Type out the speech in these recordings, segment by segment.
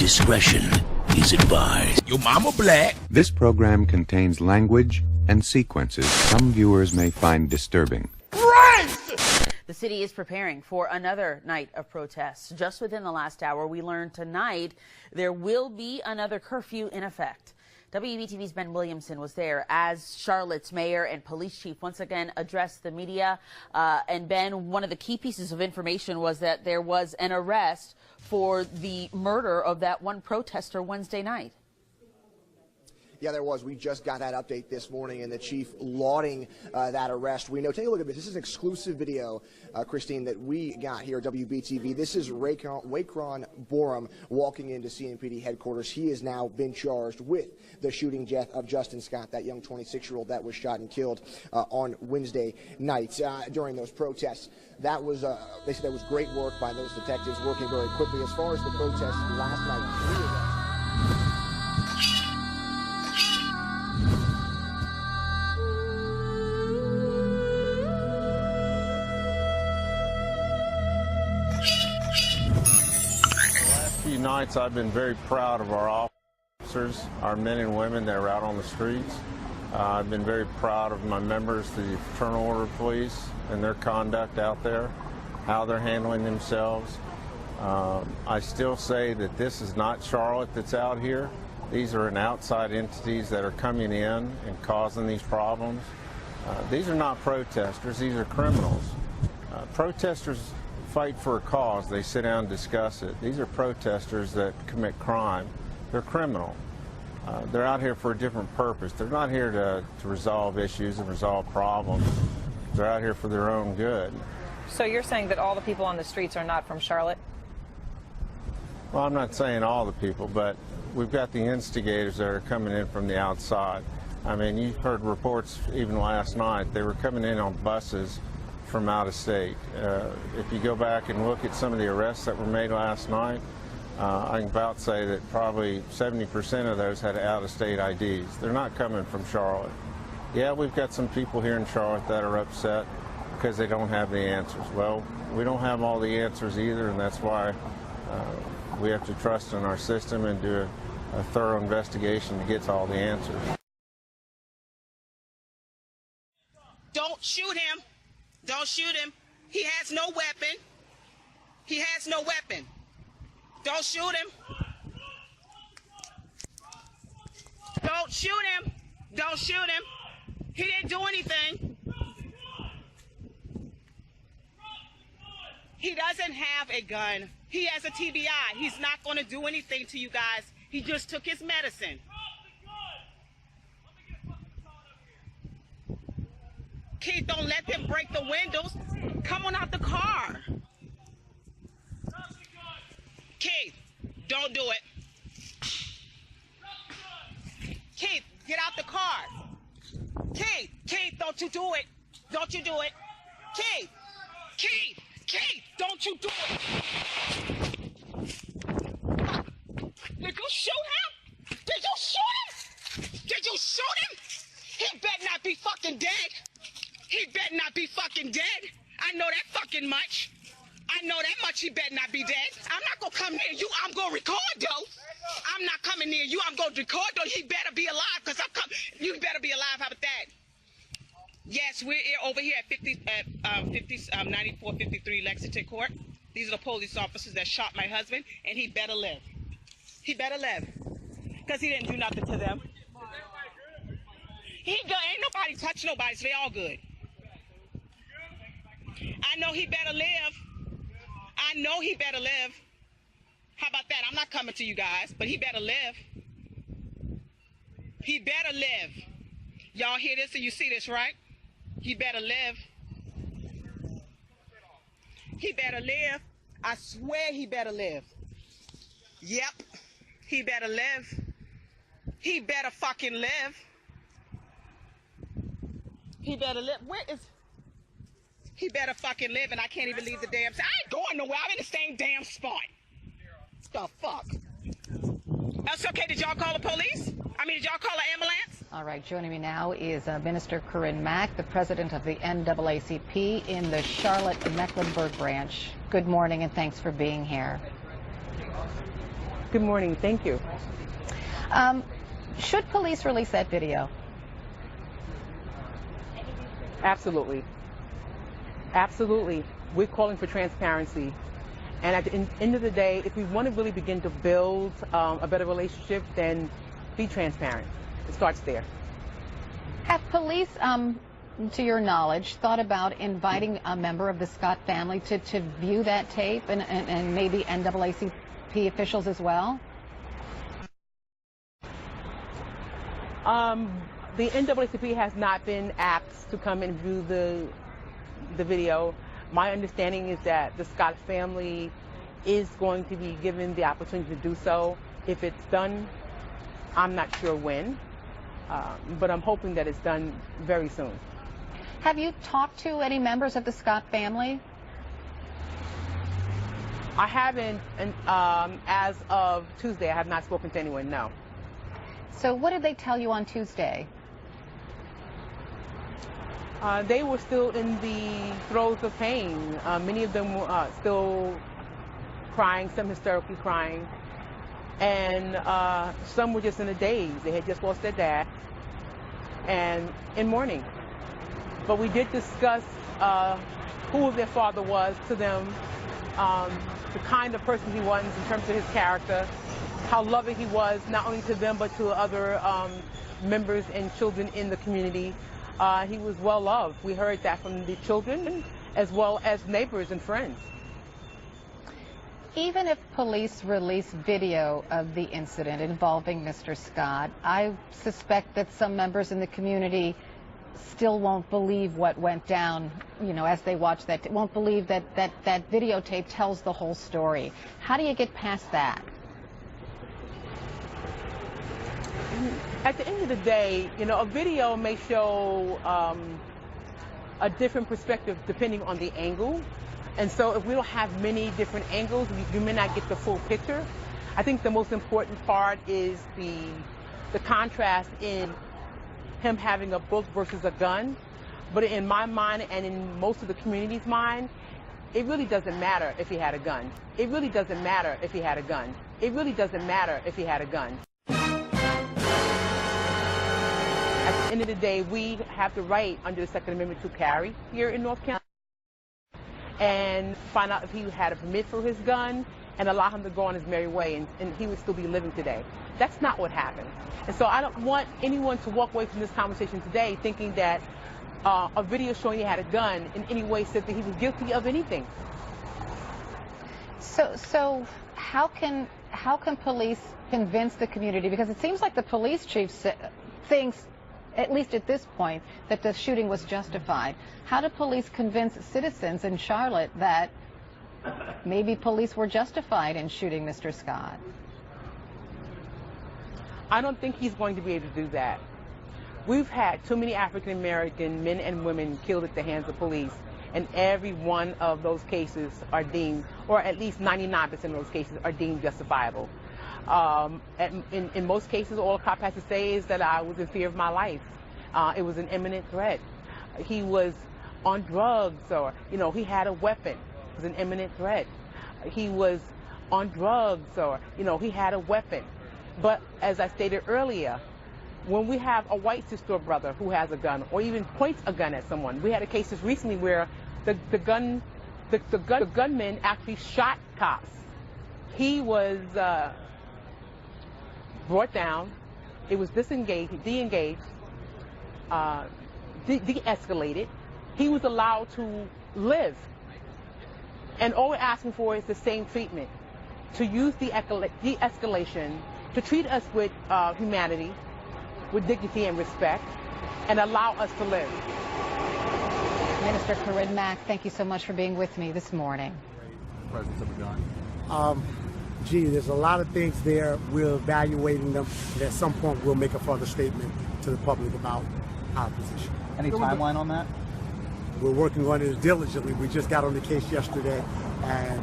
Discretion is advised. Your mama black. This program contains language and sequences some viewers may find disturbing. The city is preparing for another night of protests. Just within the last hour, we learned tonight there will be another curfew in effect. WBTV's Ben Williamson was there as Charlotte's mayor and police chief once again addressed the media. And Ben, one of the key pieces of information was that there was an arrest for the murder of that one protester Wednesday night. Yeah, there was. We just got that update this morning, and the chief lauding that arrest. We know. Take a look at this. This is an exclusive video, Christine, that we got here at WBTV. This is Wakron Borum walking into CMPD headquarters. He has now been charged with the shooting death of Justin Scott, that young 26-year-old that was shot and killed on Wednesday night during those protests. That was, they said that was great work by those detectives working very quickly. As far as the protests last night, few nights I've been very proud of our officers, our men and women that are out on the streets. I've been very proud of my members, the Fraternal Order Police, and their conduct out there, how they're handling themselves. I still say that this is not Charlotte that's out here. These are an outside entities that are coming in and causing these problems. These are not protesters, these are criminals. Protesters fight for a cause. They sit down and discuss it. These are protesters that commit crime. They're criminal. They're out here for a different purpose. They're not here to resolve issues and resolve problems. They're out here for their own good. So you're saying that all the people on the streets are not from Charlotte? Well, I'm not saying all the people, but we've got the instigators that are coming in from the outside. I mean, you've heard reports even last night. They were coming in on buses from out of state. If you go back and look at some of the arrests that were made last night, I can about say that probably 70% of those had out-of-state IDs. They're not coming from Charlotte. Yeah, we've got some people here in Charlotte that are upset because they don't have the answers. Well, we don't have all the answers either, and that's why we have to trust in our system and do a thorough investigation to get to all the answers. Don't shoot him. Don't shoot him. He has no weapon. He has no weapon. Don't shoot him. Don't shoot him. Don't shoot him. He didn't do anything. He doesn't have a gun. He has a TBI. He's not going to do anything to you guys. He just took his medicine. Keith, don't let them break the windows. Come on out the car. Keith, don't do it. Keith, get out the car. Keith, don't you do it. Don't you do it. Keith, don't you do it. Did you shoot him? Did you shoot him? Did you shoot him? He better not be fucking dead. He better not be fucking dead. I know that fucking much. I know that much. He better not be dead. I'm not going to come near you. I'm going to record, though. I'm not coming near you. I'm going to record, though. He better be alive, because I'm coming. You better be alive. How about that? Yes, we're over here at 9453 Lexington Court. These are the police officers that shot my husband, and he better live. He better live, because he didn't do nothing to them. He good. Ain't nobody touch nobody, so they all good. I know he better live. I know he better live. How about that? I'm not coming to you guys, but he better live. He better live. Y'all hear this and you see this, right? He better live. He better live. I swear he better live. Yep. He better live. He better fucking live. He better live. Where is... He better fucking live, and I can't even leave the damn... I ain't going nowhere. I'm in the same damn spot. The fuck? That's okay. Did y'all call the police? I mean, did y'all call an ambulance? All right, joining me now is Minister C.Y.M.I, the president of the NAACP in the Charlotte-Mecklenburg branch. Good morning, and thanks for being here. Good morning. Thank you. Should police release that video? Absolutely. Absolutely. We're calling for transparency. And at the end of the day, if we want to really begin to build a better relationship, then be transparent. It starts there. Have police, to your knowledge, thought about inviting a member of the Scott family to view that tape and maybe NAACP officials as well? The NAACP has not been asked to come and view the video. My understanding is that the Scott family is going to be given the opportunity to do so. If it's done, I'm not sure when, but I'm hoping that it's done very soon. Have you talked to any members of the Scott family? I haven't, as of Tuesday, I have not spoken to anyone, no. So what did they tell you on Tuesday? They were still in the throes of pain. Many of them were still crying, some hysterically crying, and some were just in a daze. They had just lost their dad and in mourning. But we did discuss who their father was to them, the kind of person he was in terms of his character, how loving he was, not only to them but to other members and children in the community. He was well loved. We heard that from the children as well as neighbors and friends. Even if police release video of the incident involving Mr. Scott, I suspect that some members in the community still won't believe what went down, you know, as they watch that, won't believe that videotape tells the whole story. How do you get past that? At the end of the day, you know, a video may show a different perspective depending on the angle. And so if we don't have many different angles, you may not get the full picture. I think the most important part is the contrast in him having a book versus a gun. But in my mind and in most of the community's mind, it really doesn't matter if he had a gun. It really doesn't matter if he had a gun. It really doesn't matter if he had a gun. At the end of the day, we have the right under the Second Amendment to carry here in North Carolina and find out if he had a permit for his gun and allow him to go on his merry way, and he would still be living today. That's not what happened. And so I don't want anyone to walk away from this conversation today thinking that a video showing he had a gun in any way said that he was guilty of anything. So how can police convince the community? Because it seems like the police chief thinks, at least at this point, that the shooting was justified. How do police convince citizens in Charlotte that maybe police were justified in shooting Mr. Scott? I don't think he's going to be able to do that. We've had too many African American men and women killed at the hands of police, and every one of those cases are deemed, or at least 99% of those cases are deemed justifiable. In most cases, all a cop has to say is that I was in fear of my life. It was an imminent threat. He was on drugs, or, you know, he had a weapon. It was an imminent threat. He was on drugs, or, you know, he had a weapon. But as I stated earlier, when we have a white sister or brother who has a gun or even points a gun at someone, we had a case just recently where the gunman actually shot cops. He was brought down. It was de-engaged, de-escalated. He was allowed to live. And all we're asking for is the same treatment, to use de-escalation, to treat us with humanity, with dignity and respect, and allow us to live. Minister Corinne Mack, thank you so much for being with me this morning. Presence of a gun. There's a lot of things there. We're evaluating them, and at some point we'll make a further statement to the public about our position. Any timeline on that? We're working on it diligently. We just got on the case yesterday, and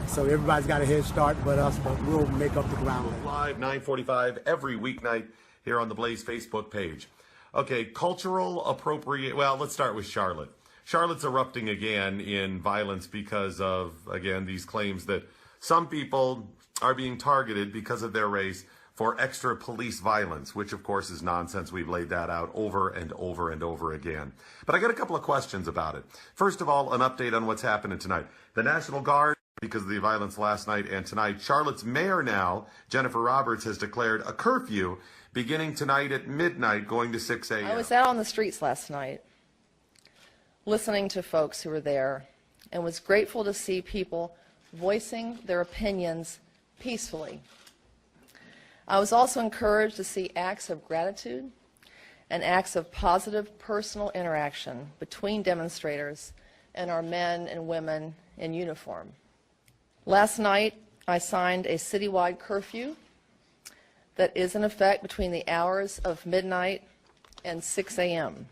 so everybody's got a head start but us, but we'll make up the ground. Live 9:45 every weeknight here on the Blaze Facebook page. Okay, cultural appropriate. Well, let's start with Charlotte. Charlotte's erupting again in violence because of, again, these claims that some people are being targeted because of their race for extra police violence, which of course is nonsense. We've laid that out over and over and over again. But I got a couple of questions about it. First of all, an update on what's happening tonight. The National Guard, because of the violence last night and tonight, Charlotte's mayor now, Jennifer Roberts, has declared a curfew beginning tonight at midnight, going to 6 a.m. I was out on the streets last night, listening to folks who were there, and was grateful to see people voicing their opinions peacefully. I was also encouraged to see acts of gratitude and acts of positive personal interaction between demonstrators and our men and women in uniform. Last night, I signed a citywide curfew that is in effect between the hours of midnight and 6 a.m.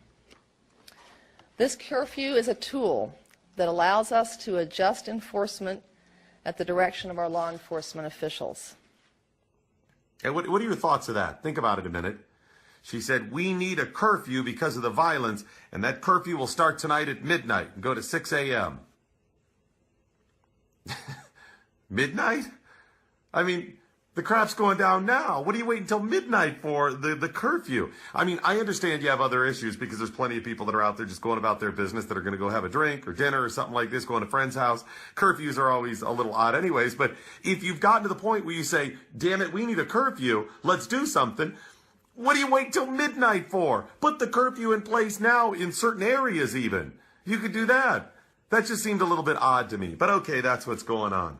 This curfew is a tool that allows us to adjust enforcement at the direction of our law enforcement officials. And what are your thoughts of that? Think about it a minute. She said, we need a curfew because of the violence, and that curfew will start tonight at midnight and go to 6 a.m. Midnight? I mean, the crap's going down now. What are you waiting until midnight for the curfew? I mean, I understand you have other issues because there's plenty of people that are out there just going about their business that are going to go have a drink or dinner or something like this, going to a friend's house. Curfews are always a little odd anyways, but if you've gotten to the point where you say, damn it, we need a curfew, let's do something, what do you wait till midnight for? Put the curfew in place now in certain areas even. You could do that. That just seemed a little bit odd to me, but okay, that's what's going on.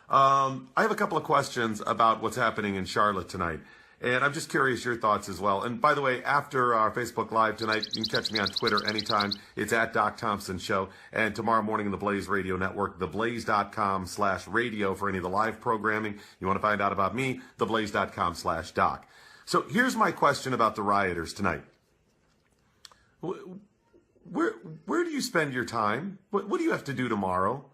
I have a couple of questions about what's happening in Charlotte tonight, and I'm just curious your thoughts as well. And by the way, after our Facebook Live tonight, you can catch me on Twitter anytime. It's at Doc Thompson Show, and tomorrow morning in the Blaze Radio Network, theblaze.com/radio for any of the live programming. You want to find out about me, theblaze.com/doc. So here's my question about the rioters tonight. Where do you spend your time? What do you have to do tomorrow?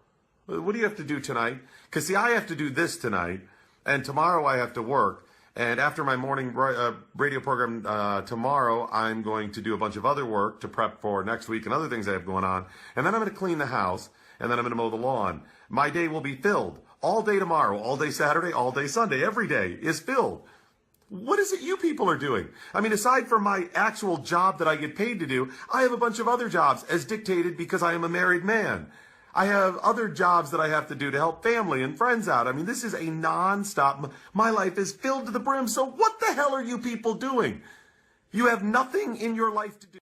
What do you have to do tonight? Because, see, I have to do this tonight, and tomorrow I have to work. And after my morning radio program tomorrow, I'm going to do a bunch of other work to prep for next week and other things I have going on. And then I'm going to clean the house, and then I'm going to mow the lawn. My day will be filled all day tomorrow, all day Saturday, all day Sunday. Every day is filled. What is it you people are doing? I mean, aside from my actual job that I get paid to do, I have a bunch of other jobs as dictated because I am a married man. I have other jobs that I have to do to help family and friends out. I mean, this is a non-stop. My life is filled to the brim. So what the hell are you people doing? You have nothing in your life to do.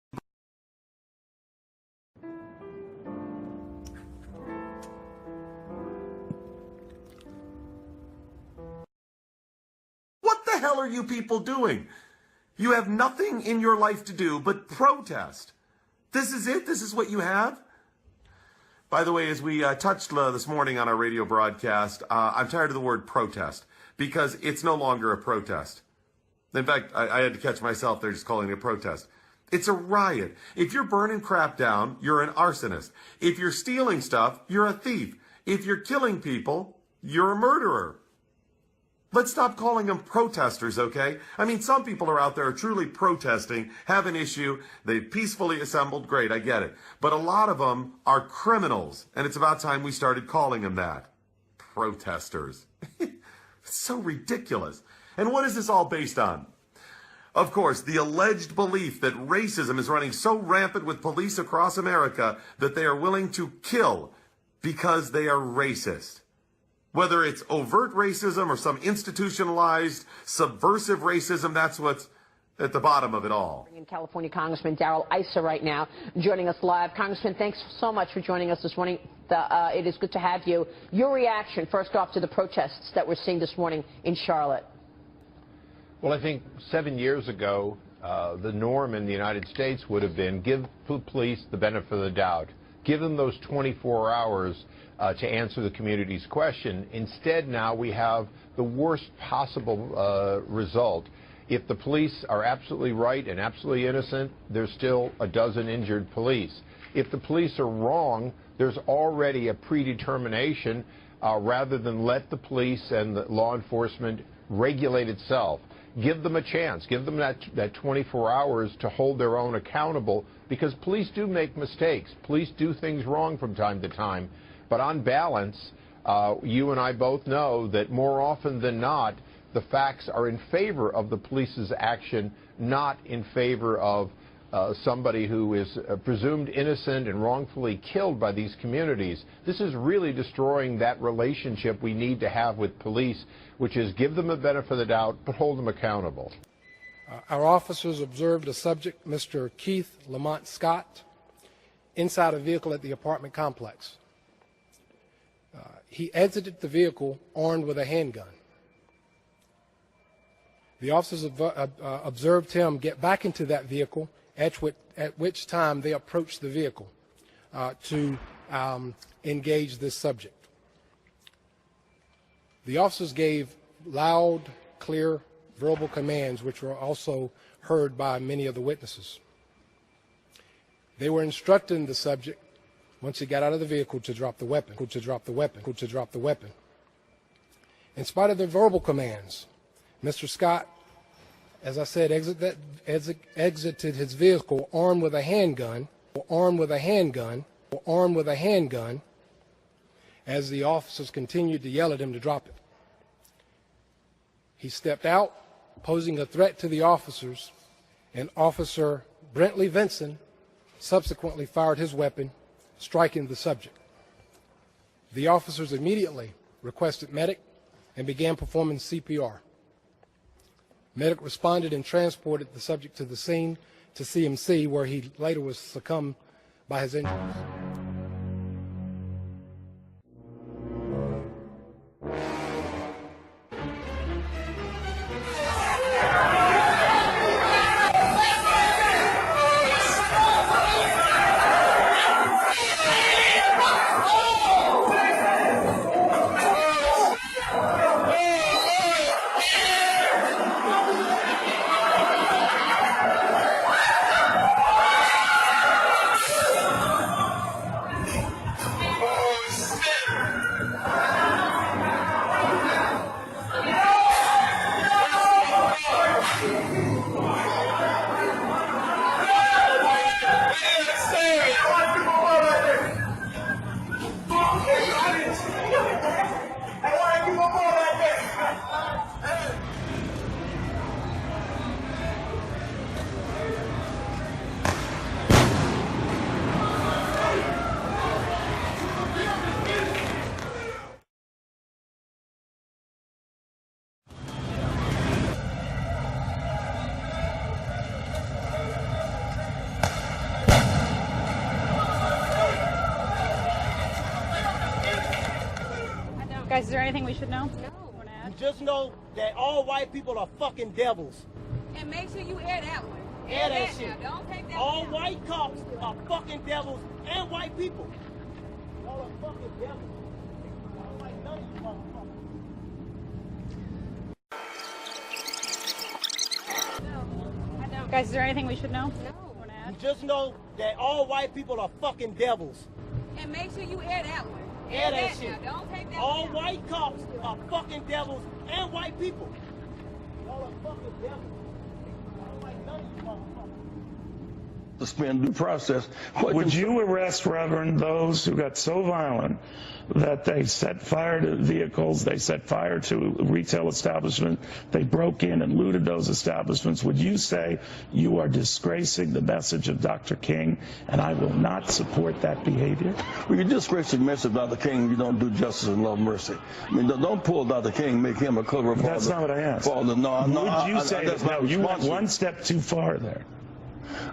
What the hell are you people doing? You have nothing in your life to do but protest. This is it? This is what you have? By the way, as we touched this morning on our radio broadcast, I'm tired of the word protest because it's no longer a protest. In fact, I had to catch myself there just calling it a protest. It's a riot. If you're burning crap down, you're an arsonist. If you're stealing stuff, you're a thief. If you're killing people, you're a murderer. Let's stop calling them protesters, okay? I mean, some people are out there truly protesting, have an issue, they've peacefully assembled, great, I get it. But a lot of them are criminals, and it's about time we started calling them that. Protesters. It's so ridiculous. And what is this all based on? Of course, the alleged belief that racism is running so rampant with police across America that they are willing to kill because they are racist. Whether it's overt racism or some institutionalized, subversive racism, that's what's at the bottom of it all. California Congressman Darrell Issa right now joining us live. Congressman, thanks so much for joining us this morning. It is good to have you. Your reaction, first off, to the protests that we're seeing this morning in Charlotte. Well, I think 7 years ago, the norm in the United States would have been give police the benefit of the doubt. Give them those 24 hours to answer the community's question. Instead, now we have the worst possible result. If the police are absolutely right and absolutely innocent, there's still a dozen injured police. If the police are wrong, there's already a predetermination rather than let the police and the law enforcement regulate itself. Give them a chance. Give them that 24 hours to hold their own accountable, because police do make mistakes. Police do things wrong from time to time. But on balance, You and I both know that more often than not, the facts are in favor of the police's action, not in favor of somebody who is presumed innocent and wrongfully killed by these communities. This is really destroying that relationship we need to have with police, which is give them the benefit of the doubt, but hold them accountable. Our officers observed a subject, Mr. Keith Lamont Scott, inside a vehicle at the apartment complex. He exited the vehicle armed with a handgun. The officers observed him get back into that vehicle, at which time they approached the vehicle to engage this subject. The officers gave loud, clear, verbal commands, which were also heard by many of the witnesses. They were instructing the subject, once he got out of the vehicle, to drop the weapon, to drop the weapon, to drop the weapon. In spite of their verbal commands, Mr. Scott, as I said, exited his vehicle armed with a handgun, as the officers continued to yell at him to drop it. He stepped out, posing a threat to the officers, and Officer Brentley Vinson subsequently fired his weapon, striking the subject. The officers immediately requested medic and began performing CPR. Medic responded and transported the subject to the scene to CMC, where he later was succumbed by his injuries. Guys, is there anything we should know? No. Just know that all white people are fucking devils. And make sure you air that one. Air that shit. Now. Don't take that all down. white cops are fucking devils and white people. Y'all are fucking devils. I don't like none of you motherfuckers. No, I don't. Guys, is there anything we should know? No. Just know that all white people are fucking devils. And make sure you air that one. Air that shit. Now. Don't take that all down. white cops are fucking devils and white people. Y'all are fucking devils. I don't like none of you motherfuckers. Suspend due process. Would you arrest, Reverend, those who got so violent that they set fire to vehicles, they set fire to retail establishments, they broke in and looted those establishments? Would you say you are disgracing the message of Dr. King, and I will not support that behavior? Well, you disgrace the message of Dr. King, you don't do justice and love mercy. I mean, don't pull Dr. King, make him a cover for That's not what I asked. Would you say that? No, you went one step too far there.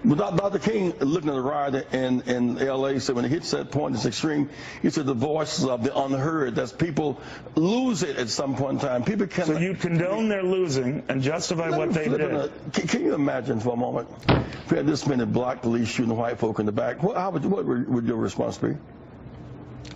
But Dr. King, looking at the riot in L.A., said when it hits that point, it's extreme. He said the voices of the unheard, that's people lose it at some point in time. People can. So you condone their losing and justify what they did. Can you imagine for a moment if we had this many black police shooting white folk in the back? What would your response be?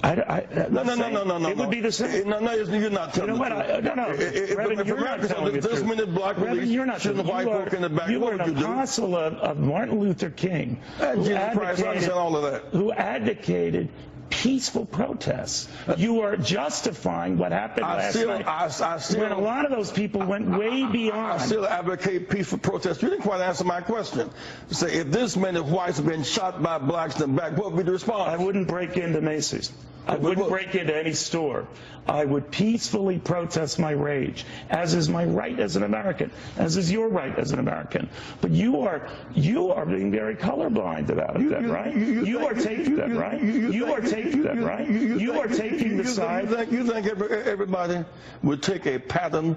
No. It would be the same. No, you're not telling me. Reverend, you're not telling the truth. Many black police shooting white folk in the back, you what are would an you do? apostle of Martin Luther King, who advocated peaceful protests. You are justifying what happened last night when a lot of those people went way beyond. I still advocate peaceful protests. You didn't quite answer my question. Say, if this many whites have been shot by blacks in the back, what would be the response? I wouldn't break into Macy's. I wouldn't break into any store. I would peacefully protest my rage, as is my right as an American, as is your right as an American. But you are being very colorblind about it, right? You are taking that, right? You are taking that, right? You are taking the side. You think everybody would take a pattern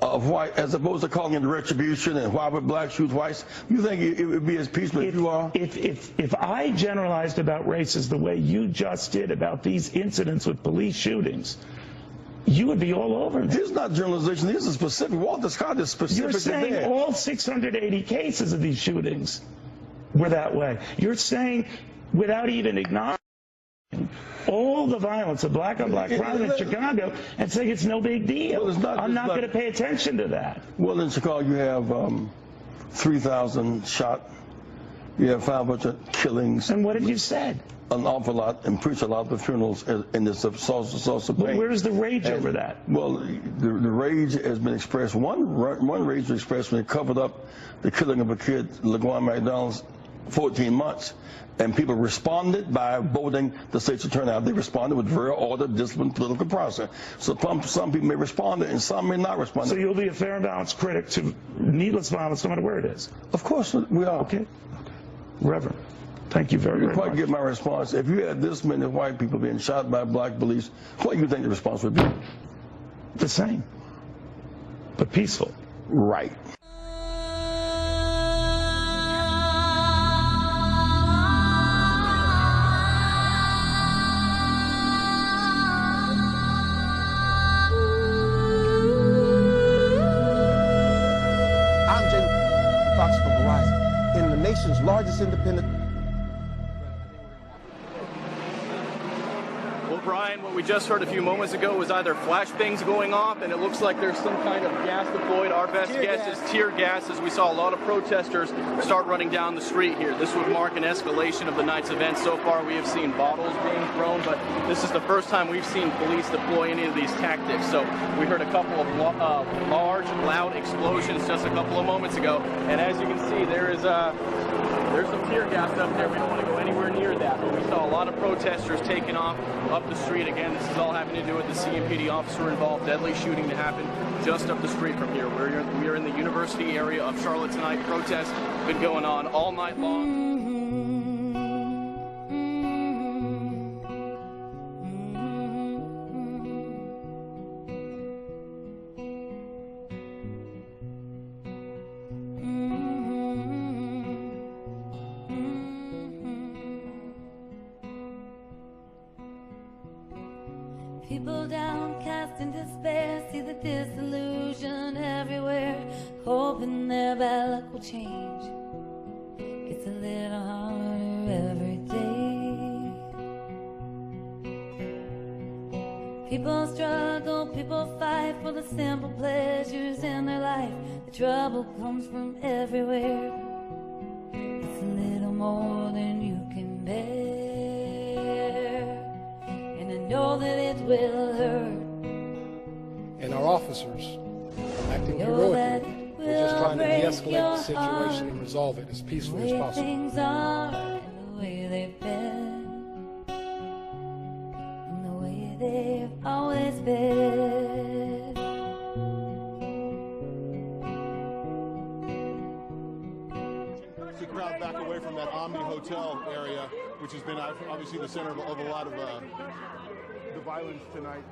of white, as opposed to calling it retribution and why would blacks shoot whites? You think it would be as peaceful as you are? If I generalized about races the way you just did about these incidents with police shootings, you would be all over me. This is not generalization. This is specific. Walter Scott is specific. You're saying all 680 cases of these shootings were that way. You're saying, without even acknowledging all the violence of black on black crime in Chicago, and saying it's no big deal. Well, I'm not going to pay attention to that. Well, in Chicago, you have 3,000 shot. You have 500 killings. And what have you said? An awful lot, and preach a lot of the funerals in this source of pain. But where's the rage over that? Well, the rage has been expressed. One rage was expressed when they covered up the killing of a kid, LaGuan McDonald's, 14 months. And people responded by voting the states to turn out. They responded with very ordered, disciplined political process. So some people may respond and some may not respond. So you'll be a fair and balanced critic to needless violence, no matter where it is? Of course we are. Okay. Reverend, thank you very, very much. You quite get my response. If you had this many white people being shot by black police, what do you think the response would be? The same, but peaceful. Right. In the nation's largest independent. Well, Brian, what we just heard a few moments ago was either flashbangs going off, and it looks like there's some kind of gas deployed. Our best guess is tear gas, as we saw a lot of protesters start running down the street here. This would mark an escalation of the night's event. So far, we have seen bottles being thrown, but this is the first time we've seen police deploy any of these tactics. So we heard a couple of large, loud explosions just a couple of moments ago, and as you can see, there's some tear gas up there. We don't want to go anywhere near that, but we saw a lot of protesters taking off up the street. Again, this is all having to do with the CMPD officer involved deadly shooting that happened just up the street from here. We're in the university area of Charlotte tonight. Protests been going on all night long. People downcast in despair see the disillusion everywhere, hoping their bad luck will change. Gets a little harder every day. People struggle, people fight for the simple pleasures in their life. The trouble comes from everywhere. It's a little more than you can bear. Know that it will hurt. And our officers acting heroically. We're just trying to de-escalate the situation and resolve it as peacefully as possible. Things are and the way they've been, and the way they've always been. The crowd back away from that Omni Hotel area, which has been obviously the center of a lot of the violence tonight,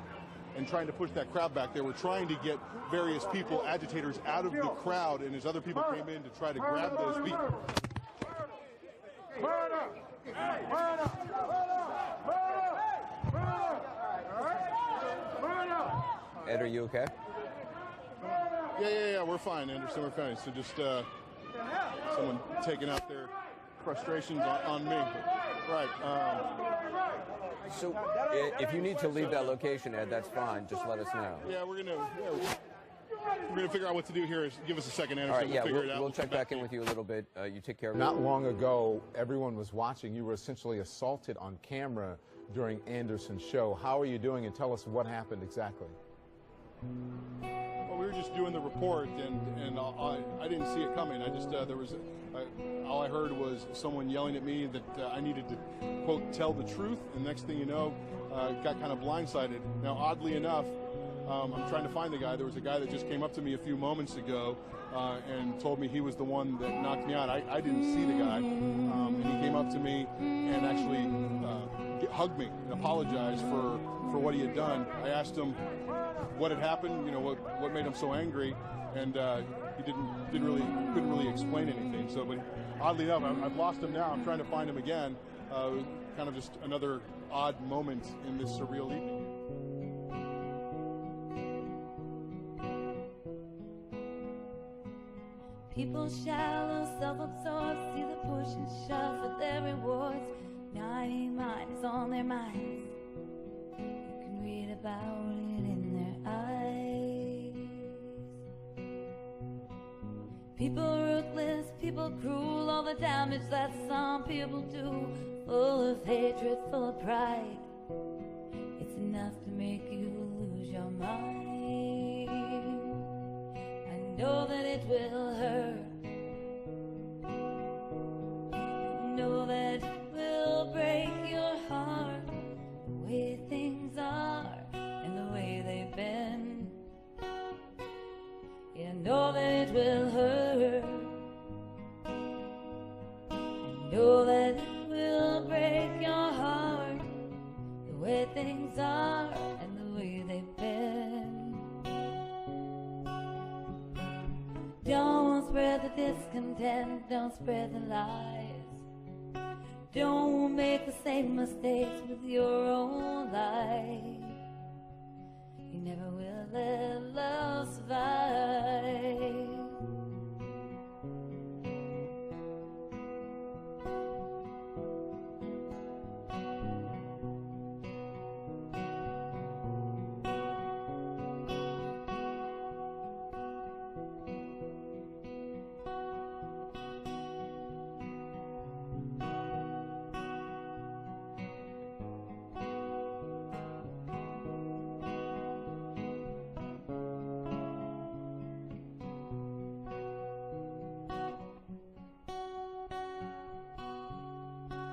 and trying to push that crowd back there. We're trying to get various people, agitators, out of the crowd, and as other people came in to try to grab those people. Ed, are you okay? Yeah, we're fine, Anderson, we're fine. So just someone taking out their frustrations on me. Right. So if you need to leave that location, Ed, that's fine. Just let us know. Yeah, we're gonna figure out what to do here. Give us a second, Anderson. All right, yeah, we'll figure it out. we'll check back in with you a little bit. You take care of it. Not long ago, everyone was watching. You were essentially assaulted on camera during Anderson's show. How are you doing, and tell us what happened exactly. Well, we were just doing the report, and I didn't see it coming. I just all I heard was someone yelling at me that I needed to, quote, tell the truth. And next thing you know, got kind of blindsided. Now, oddly enough, I'm trying to find the guy. There was a guy that just came up to me a few moments ago and told me he was the one that knocked me out. I didn't see the guy, and he came up to me and actually hugged me and apologized for what he had done. I asked him what had happened, what made him so angry, and he couldn't really explain anything. So, but oddly enough, I've lost him now. I'm trying to find him again. Kind of just another odd moment in this surreal evening. People shallow, self-absorbed, see the push and shove for their rewards. 90 is on their minds. You can read about it in their eyes. People ruthless, people cruel, all the damage that some people do. Full of hatred, full of pride. It's enough to make you lose your mind. I know that it will hurt. I know that it will break your heart. The way things are and the way they've been. Yeah, I know that it will hurt. I know that it will break your heart. The way things are and the way they've been. Don't spread the discontent, don't spread the lies. Don't make the same mistakes with your own life. You never will let love survive.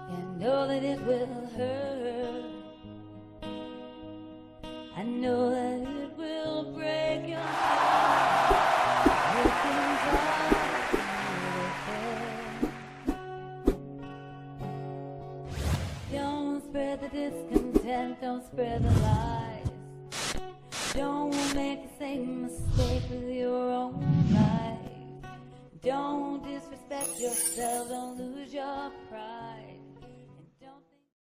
I know that it will hurt. I know that it will break your heart. Don't spread the discontent, don't spread the lies. Don't make the same mistake with your own life. Don't disrespect yourself, don't lose your pride.